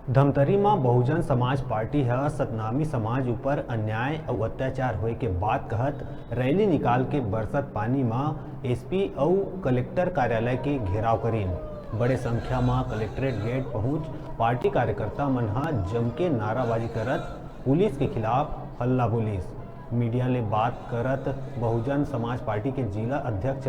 धमतरी में बहुजन समाज पार्टी है सतनामी समाज ऊपर अन्याय और अत्याचार होए के बाद कहत रैली निकाल के बरसत पानी में एसपी और कलेक्टर कार्यालय के घेराव करीन। बड़े संख्या में कलेक्ट्रेट गेट पहुंच पार्टी कार्यकर्ता मन जम के नाराबाजी करत पुलिस के खिलाफ हल्ला बोलिस। मीडिया ले बात करत बहुजन समाज पार्टी के जिला अध्यक्ष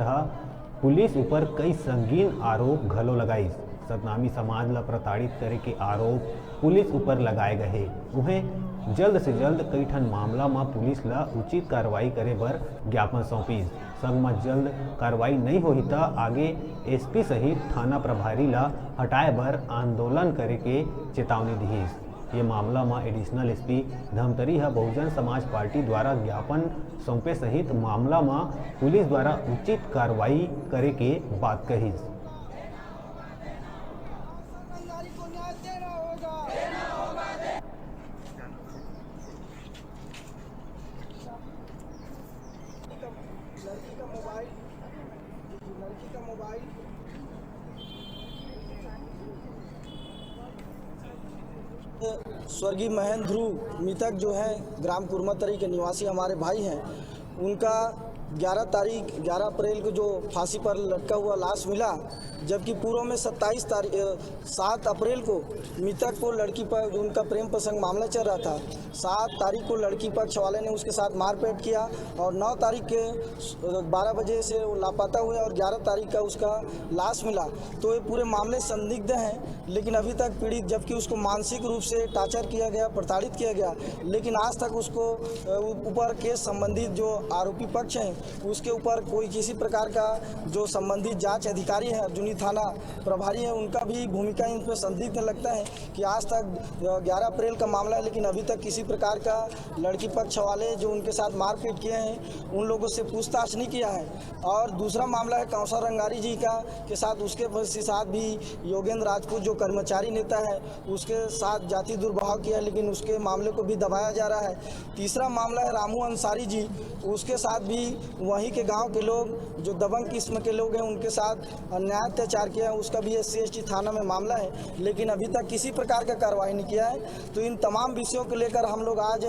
पुलिस ऊपर कई संगीन आरोप घलो लगाइस। सतनामी समाज ला प्रताड़ित करे के आरोप पुलिस ऊपर लगाए गए। उन्हें जल्द से जल्द कई ठन मामला में पुलिस ला उचित कार्रवाई करे बर ज्ञापन सौंपिस। संग में जल्द कार्रवाई नहीं होही तो आगे एसपी सहित थाना प्रभारी ला हटाए बर आंदोलन करे के चेतावनी दिहिस। ये मामला में additional SP Dhamtari Bahujan Samaj party द्वारा ज्ञापन सौंपे सहित मामला में पुलिस द्वारा उचित कार्रवाई करे के बात कहिस। लड़की का मोबाइल स्वर्गीय महेंद्र ध्रुव मृतक जो है ग्राम कुरमातरी के निवासी हमारे भाई हैं। उनका 11 अप्रैल को जो फांसी पर लटका हुआ लाश मिला, जबकि पूर्व में 7 अप्रैल को मृतक को लड़की पर जो उनका प्रेम प्रसंग मामला चल रहा था, 7 तारीख को लड़की पक्ष वाले ने उसके साथ मारपीट किया और 9 तारीख के 12 बजे से वो लापता हुए और 11 तारीख का उसका लाश मिला। तो ये पूरे मामले संदिग्ध हैं, लेकिन अभी तक पीड़ित, जबकि उसको मानसिक रूप से टार्चर किया गया, प्रताड़ित किया गया, लेकिन आज तक उसको ऊपर केस संबंधित जो आरोपी पक्ष हैं उसके ऊपर कोई किसी प्रकार का जो संबंधित जांच अधिकारी है, अर्जुनी थाना प्रभारी है, उनका भी भूमिका इन पर संदिग्ध लगता है कि आज तक 11 अप्रैल का मामला है, लेकिन अभी तक किसी प्रकार का लड़की पक्ष वाले जो उनके साथ मारपीट किए हैं उन लोगों से पूछताछ नहीं किया है। और दूसरा मामला है कौशल रंगारी जी का के साथ, उसके साथ भी योगेंद्र राजपूत जो कर्मचारी नेता है उसके साथ जाति दुर्भाव किया, लेकिन उसके मामले को भी दबाया जा रहा है। तीसरा मामला है रामू अंसारी जी, उसके साथ भी वहीं के गांव के लोग जो दबंग किस्म के लोग हैं उनके साथ अन्याय अत्याचार किया है, उसका भी SC/ST थाना में मामला है, लेकिन अभी तक किसी प्रकार का कार्रवाई नहीं किया है। तो इन तमाम विषयों को लेकर हम लोग आज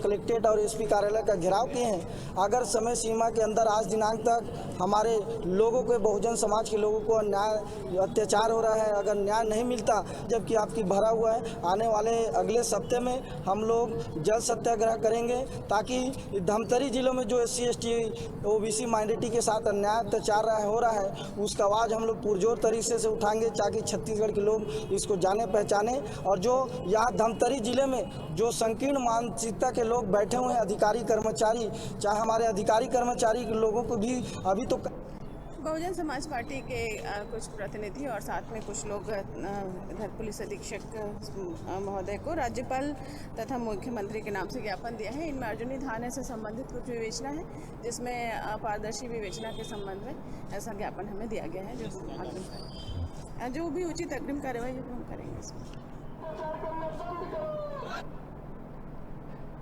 कलेक्ट्रेट और SP कार्यालय का घेराव किए हैं। अगर समय सीमा के अंदर आज दिनांक तक हमारे लोगों को, बहुजन समाज के लोगों को अन्याय अत्याचार हो रहा है, अगर न्याय नहीं मिलता, जबकि आपकी भरा हुआ है, आने वाले अगले सप्ताह में हम लोग जल सत्याग्रह करेंगे ताकि धमतरी जिलों में जो SC/ST OBC माइनॉरिटी के साथ अन्याय अत्याचार हो रहा है उसका आवाज़ हम लोग पुरजोर तरीके से उठाएंगे ताकि छत्तीसगढ़ के लोग इसको जाने पहचाने। और जो यहाँ धमतरी जिले में जो संकीर्ण मानसिकता के लोग बैठे हुए हैं, अधिकारी कर्मचारी, चाहे हमारे अधिकारी कर्मचारी के लोगों को भी अभी तो बहुजन समाज पार्टी के कुछ प्रतिनिधि और साथ में कुछ लोग इधर पुलिस अधीक्षक महोदय को राज्यपाल तथा मुख्यमंत्री के नाम से ज्ञापन दिया है। इनमें अर्जुनी थाने से संबंधित कुछ विवेचना है, जिसमें पारदर्शी विवेचना के संबंध में ऐसा ज्ञापन हमें दिया गया है, जो भी उचित अग्रिम कार्यवाही हम करेंगे इसमें।